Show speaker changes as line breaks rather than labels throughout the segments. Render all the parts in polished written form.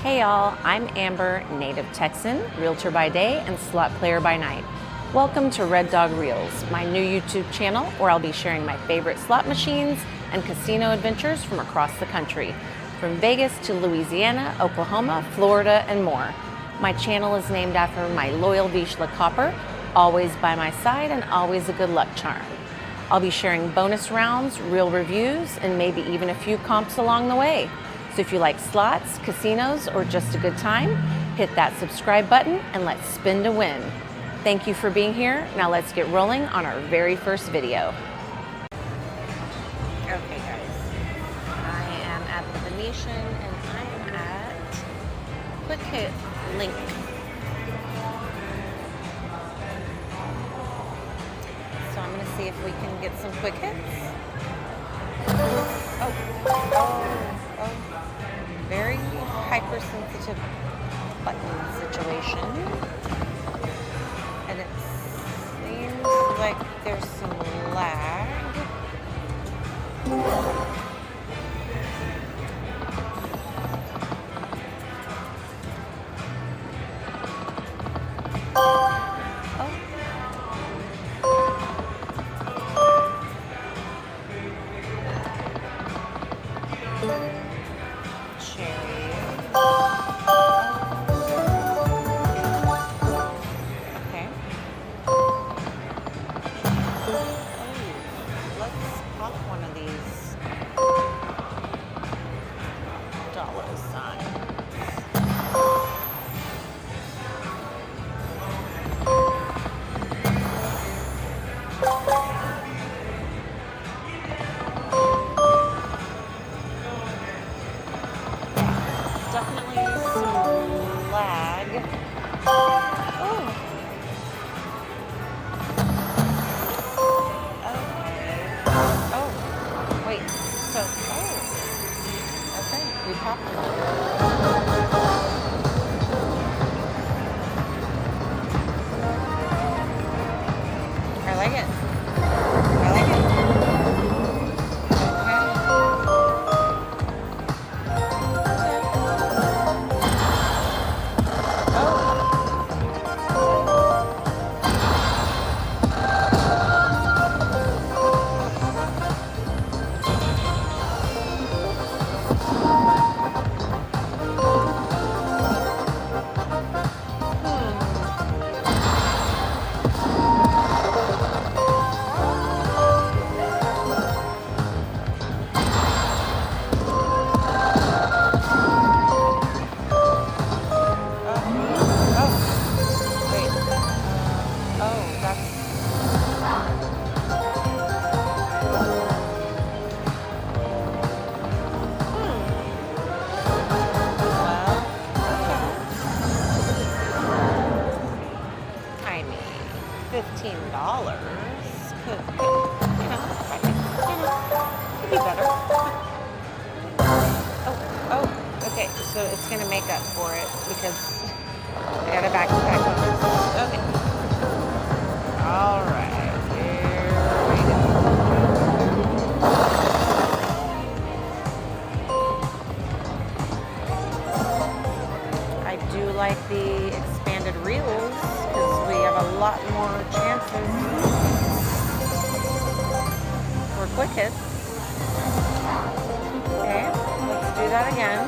Hey y'all, I'm Amber, native Texan, realtor by day and slot player by night. Welcome to Red Dog Reels, my new YouTube channel where I'll be sharing my favorite slot machines and casino adventures from across the country, from Vegas to Louisiana, Oklahoma, Florida, and more. My channel is named after my loyal Vizsla Copper, always by my side and always a good luck charm. I'll be sharing bonus rounds, real reviews, and maybe even a few comps along the way. So if you like slots, casinos, or just a good time, hit that subscribe button and let's spin to win. Thank you for being here. Now let's get rolling on our very first video. Okay guys, I am at the Venetian and I am at Quick Hit Link. So I'm gonna see if we can get some quick hits. Oh. Very hypersensitive button situation. And it seems like there's some lag. So it's going to make up for it because I got to back on this. Okay. All right. Here we go. I do like the expanded reels because we have a lot more chances for quick hits. Okay, let's do that again.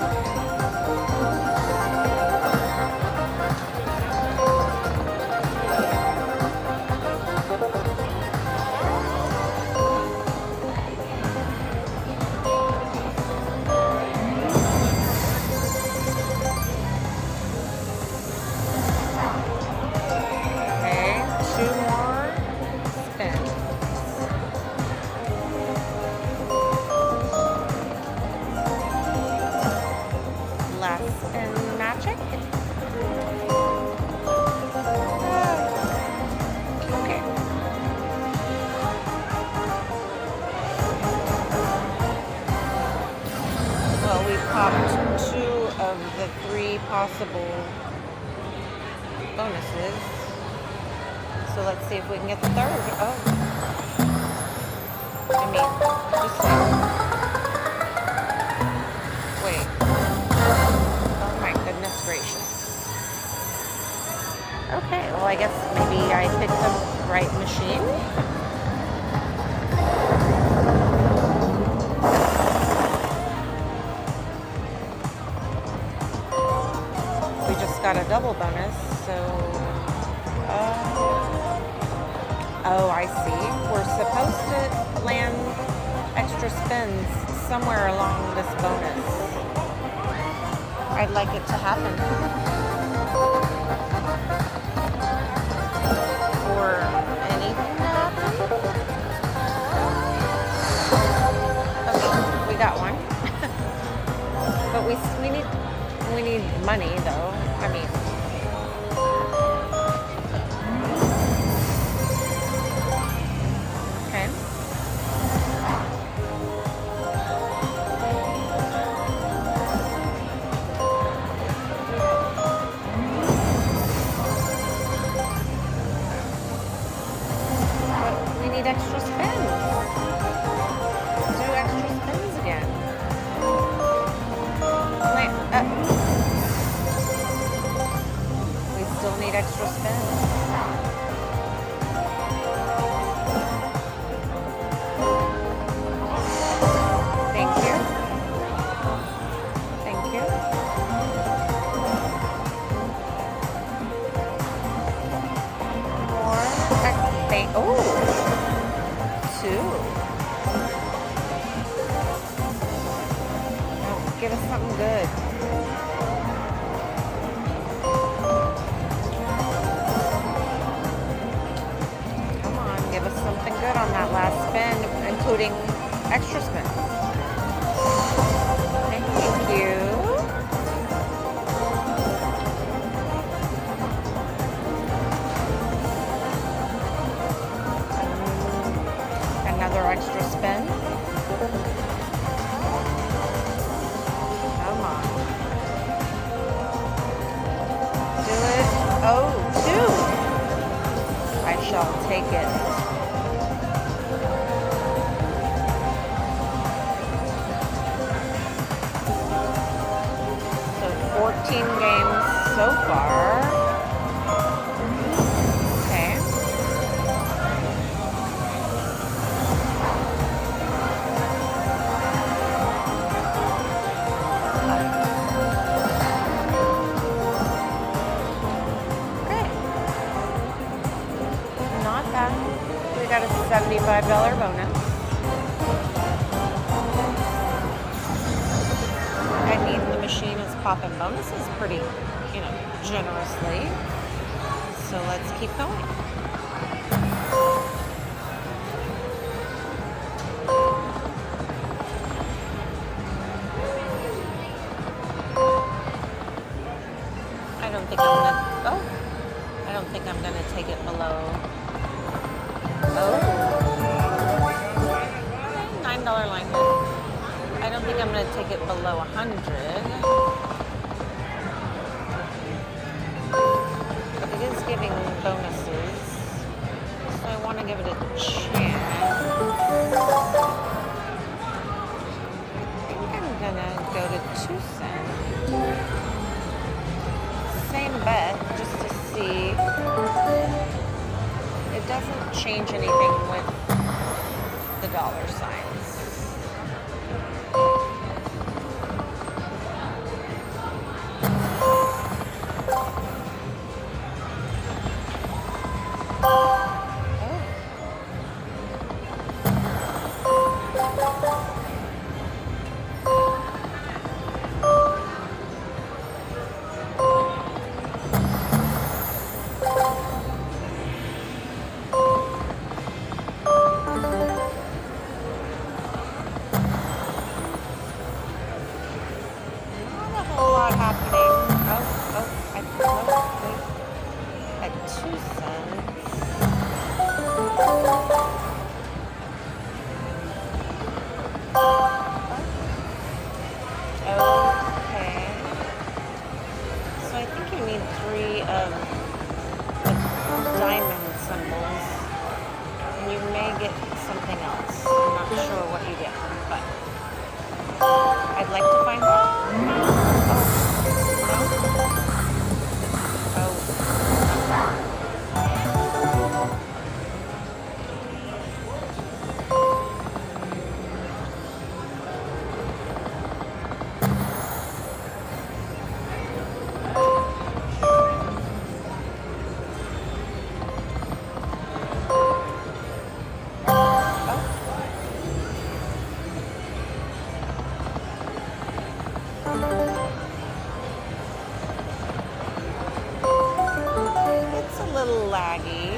Popped 2 of the 3 possible bonuses. So let's see if we can get the 3rd. Oh. I mean, just like, wait. Oh my I guess maybe I picked the right machine. We just got a double bonus, so... oh, I see. We're supposed to land extra spins somewhere along this bonus. I'd like it to happen. Or anything to happen. Okay, we got one. But we need money though. I mean, okay. But we need extra spins. Do extra spins again. We still need extra spins. Thank you. Thank you. More. Oh, 2. Oh, give us something good. Give us something good on that last spin, including extra spins. Thank you. Another extra spin. Come on. Do it. Oh, 2. I shall take it. So 14 games so far. Okay. Okay. Not bad. We got a $75 bonus. I mean, the machine is popping bonuses pretty, generously. So let's keep going. I don't think I'm gonna take it below. Oh. $9 line. I don't think I'm going to take it below 100. But it is giving bonuses, so I want to give it a chance. I think I'm going to go to 2 cents. Same bet, just to see. It doesn't change anything with the dollar signs. I'd like to find out. Oh. baggie.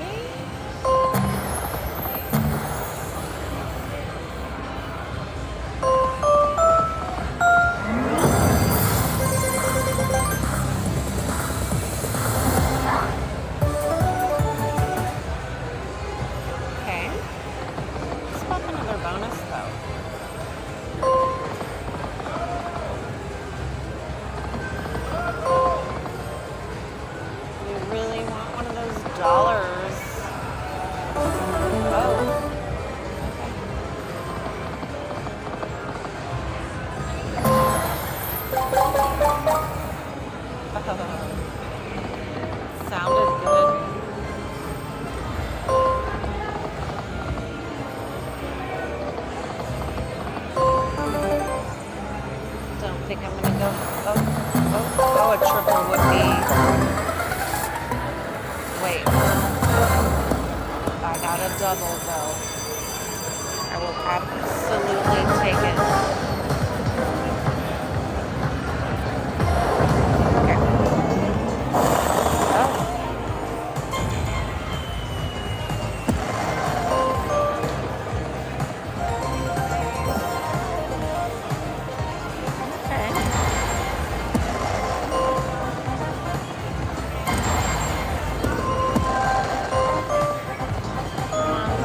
Okay. Let's pop another bonus though. We really want one of those dollars. Oh. Sounded good. Don't think I'm gonna go. Oh, a triple would be. Wait. I got a double though. I will absolutely take it. Okay. Oh. Okay.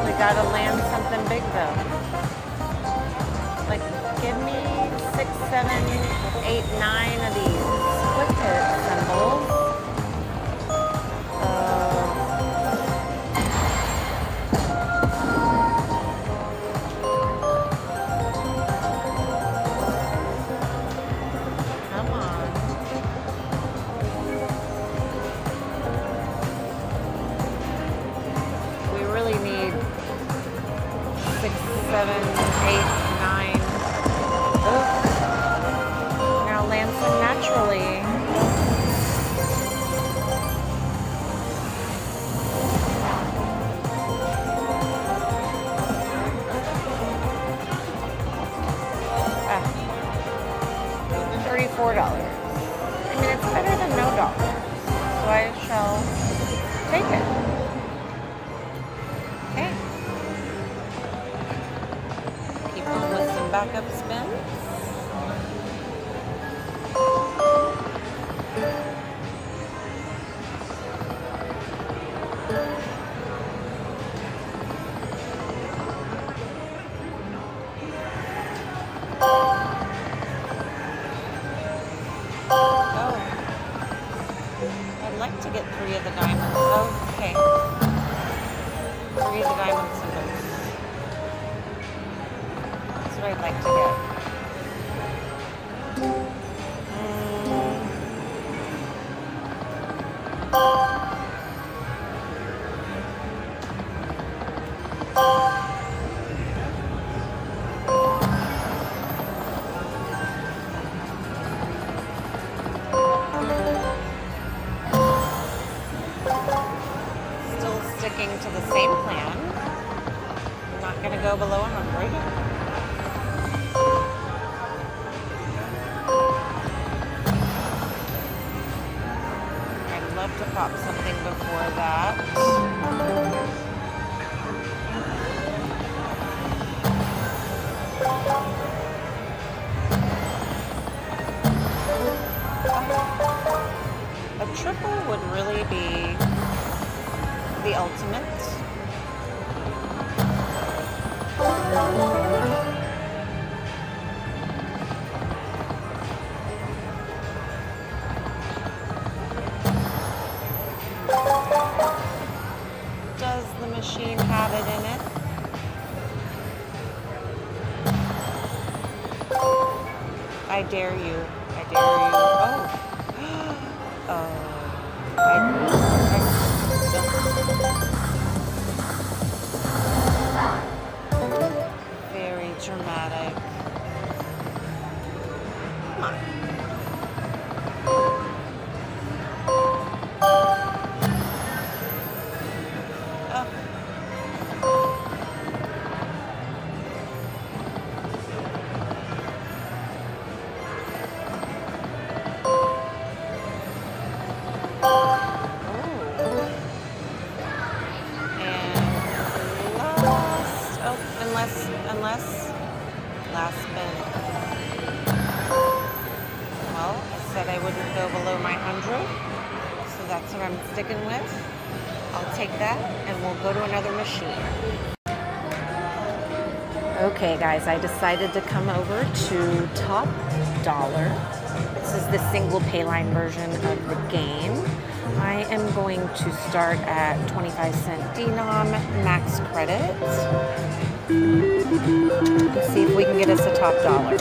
We gotta land something big though. Like, give me 6, 7, 8, 9 of these quick hit symbols. Come on. We really need 6, 7, 8, 9. Oh, now land some naturally. $34. I mean, it's better than no dollars, so I shall take it. Okay. Keep on with some backup spins. I'd like to get 3 of the diamonds. Okay. 3 of the diamond symbols. That's what I'd like to get. Still sticking to the same plan. I'm not going to go below 100. I'd love to pop something before that. A triple would really be the ultimate. Does the machine have it in it? I dare you. I dare you. Oh. Very dramatic. Come on. said I wouldn't go below my 100. So that's what I'm sticking with. I'll take that and we'll go to another machine. Okay guys, I decided to come over to Top Dollar. This is the single pay line version of the game. I am going to start at 25-cent denom max credits. Let's see if we can get us a top dollar.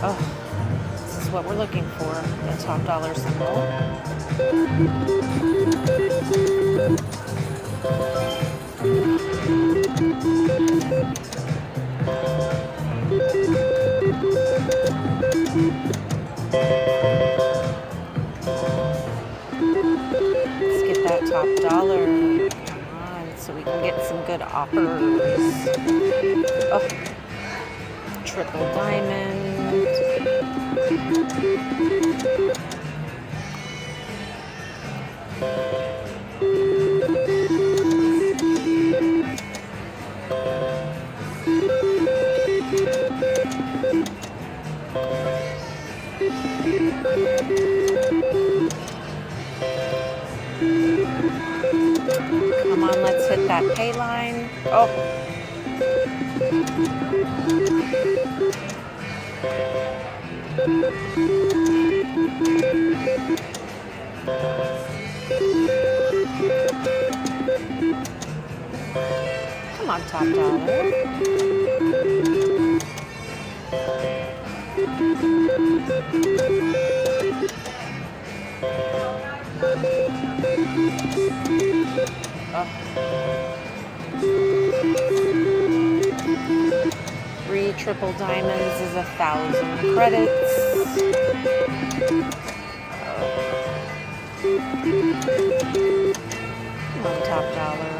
Oh, this is what we're looking for, the top dollar symbol. Let's get that top dollar. Come on, so we can get some good offers. Oh, triple diamond. Come on, let's hit that pay line. Oh. Come on, top dollar. Oh. 3 triple diamonds is 1,000 credits. Come on, top dollar.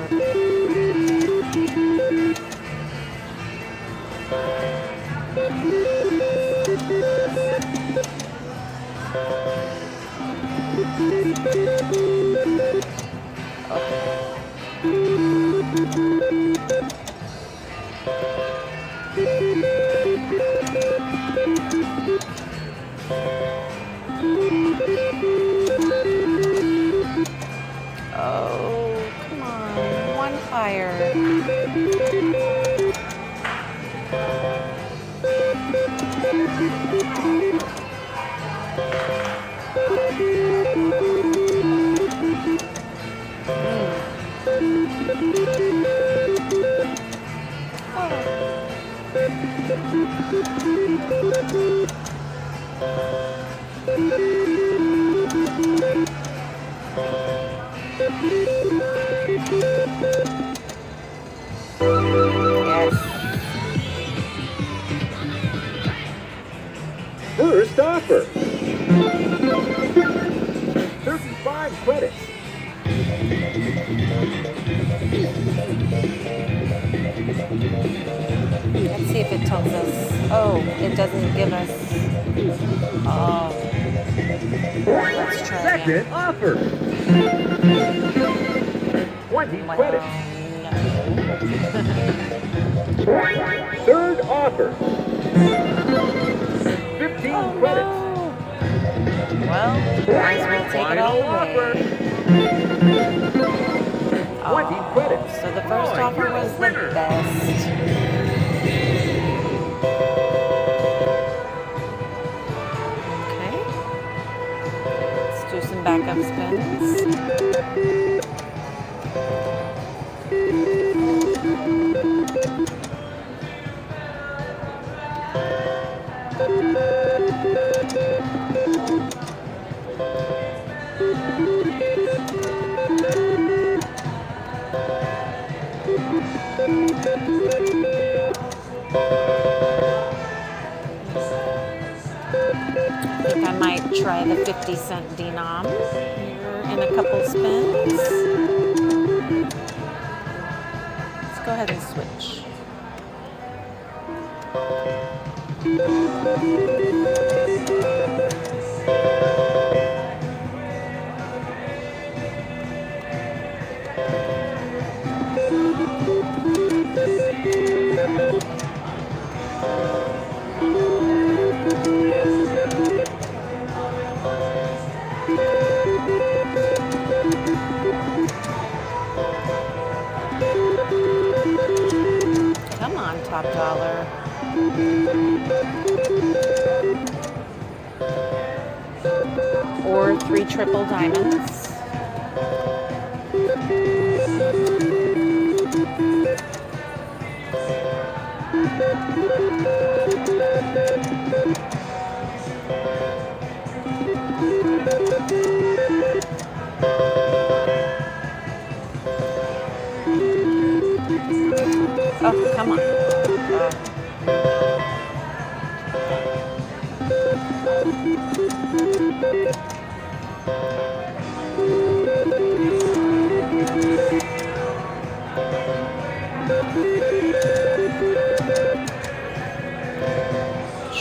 Oh, come on, one higher. Yes.
First offer. 35 credits.
Let's see if it tells us. Oh, it doesn't give us. Oh. Let's try again.
Second offer. 20 credits.
No.
Third offer. 15 credits.
No. Well, might as well take it all
offer.
away.
20 credits.
So the first offer was the best. Okay. Let's do some backup spins. I think I might try the 50-cent denom here in a couple spins. Let's go ahead and switch. Or 3 triple diamonds. Oh, come on.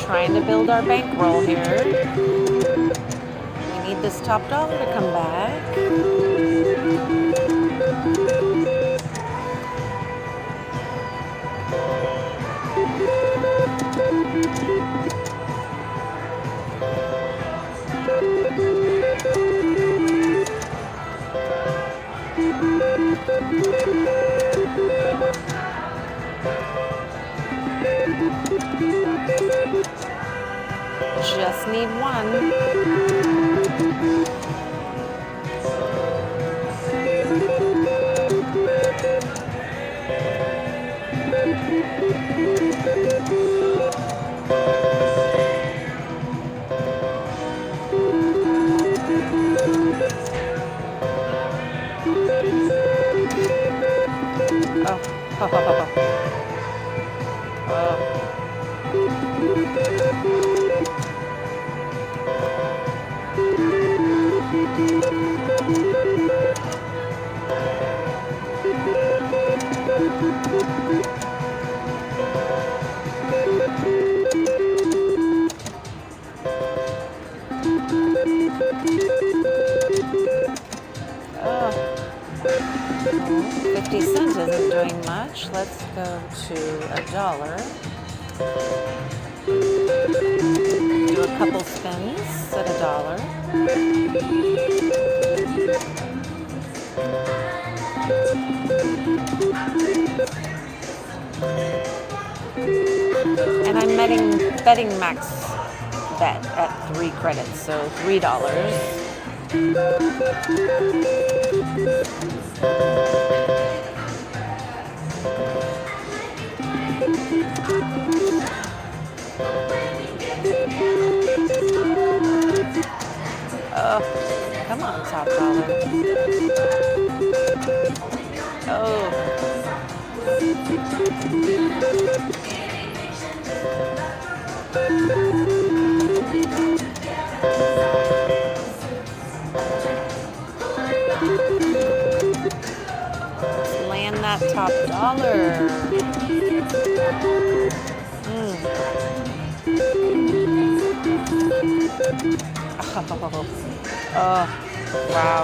Trying to build our bankroll here. We need this top dollar to come back. Just need one. Oh, 50 cents isn't doing much. Let's go to $1. Do a couple spins at $1. And I'm betting max bet at 3 credits, so $3. Oh, come on, top dollar. Oh. Land that top dollar. Oh, wow.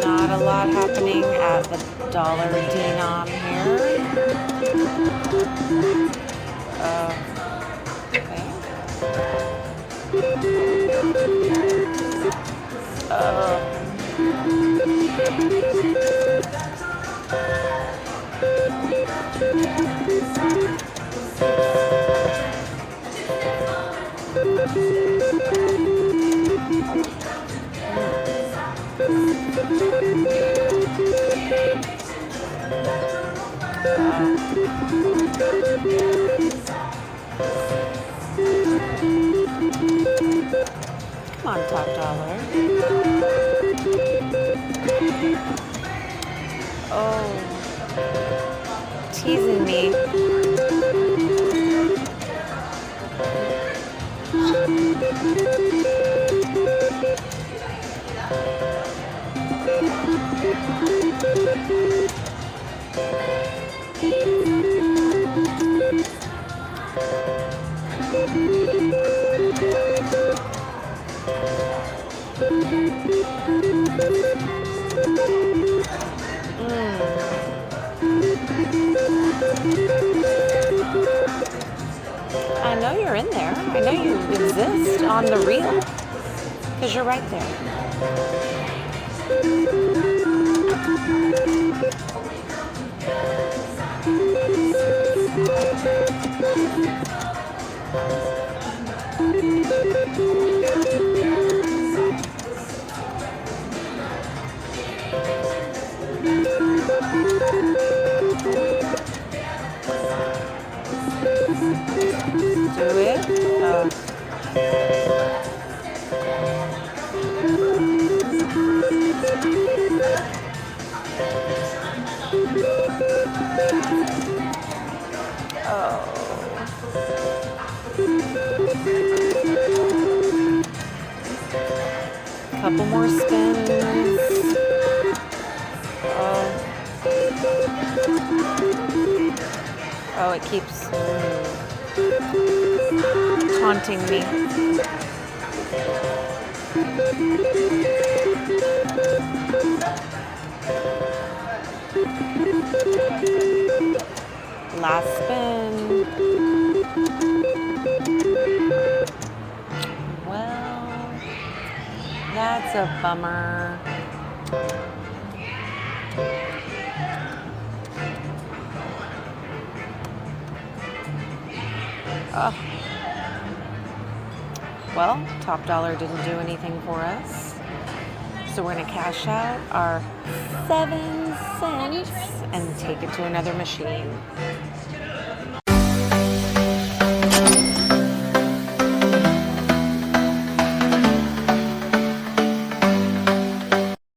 Not a lot happening at the dollar denom here. Okay. Come on, top dollar. Oh, teasing me. I know you're in there. I know you exist on the reel. Because you're right there. Do it. Couple more spins. Oh, it keeps taunting me. Last spin. Well, that's a bummer. Oh. Well, Top Dollar didn't do anything for us. So we're gonna cash out our 7 cents and take it to another machine.